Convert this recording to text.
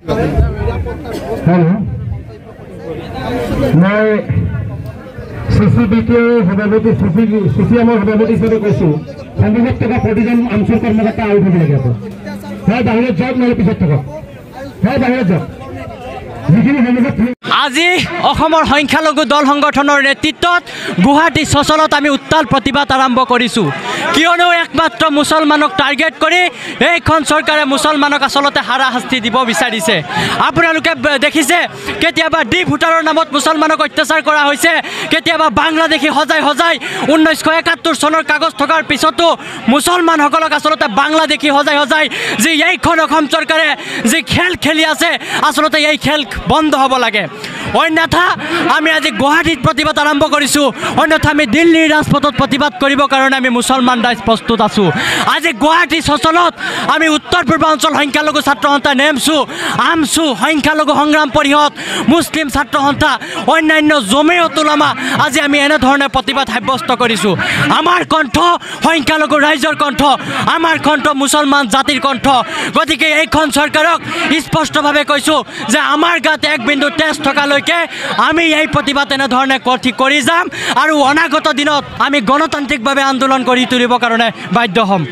Hello. मैं CCBT সভাপতি CCM সভাপতি হিসেবে কৈছো সংগঠনত থকা প্ৰতিজন অঞ্চল কৰ্মকৰ্তা আউট হ'ব লাগে আকৌ হয় বাহিৰত যাওক নহলে পিছত থাকক হয় বাহিৰত যাওক যিখিনি সমাজত আজি অসমৰ সংখ্যালঘু দল সংগঠনৰ নেতৃত্বত গুৱাহাটী চচলত আমি উত্তাল প্ৰতিবাদ আৰম্ভ কৰিছোঁ কিয়নো একমাত্ৰ মুছলমানক টাৰ্গেট কৰি এইখন চৰকাৰে মুছলমানক আচলতে হাৰাশাস্তি দিব বিচাৰিছে আপোনালোকে দেখিছে কেতিয়াবা ডি ভোটাৰৰ নামত মুছলমানক অত্যাচাৰ কৰা হৈছে কেতিয়াবা বাংলাদেশী সজাই 1971 চনৰ কাগজ থকাৰ পিছতো মুছলমানসকলক আচলতে বাংলাদেশী সজাই যি এইখন অসম চৰকাৰে যি খেল খেলি আছে আচলতে এই খেল বন্ধ হ'ব লাগে অন্যথা আমি আজি গুৱাহাটীত প্ৰতিবাদ আৰম্ভ কৰিছোঁ অন্যথা আমি দিল্লীৰ ৰাজপথত প্ৰতিবাদ কৰিবৰ কাৰণে আমি মুছলমান ৰাইজ প্ৰস্তুত আছোঁ আজি গুৱাহাটী চচলত আমি উত্তৰ পূৰ্বাঞ্চল সংখ্যালঘু ছাত্ৰ সন্থা নেমছু আমছু সংখ্যালঘু সংগ্ৰাম পৰিষদ মুছলিম ছাত্ৰ সন্থা অন্যান্য জমিয়ত উলামা আজি আমি এনেধৰণে প্ৰতিবাদ সাব্যস্ত কৰিছোঁ আমাৰ কণ্ঠ সংখ্যালঘু ৰাইজৰ কণ্ঠ আমাৰ কণ্ঠ মুছলমান জাতিৰ কণ্ঠ গতিকে এইখন চৰকাৰক স্পষ্টভাৱে কৈছোঁ যে আমাৰ গাত এক বিন্দু তেজ থকালৈকে আমি এই প্ৰতিবাদ এনেধৰণে কৰি যাম আৰু অনাগত দিনত আমি গণতান্ত্ৰিকভাৱে আন্দোলন কৰি তুলিবৰ কাৰণে বাধ্য হ'ম।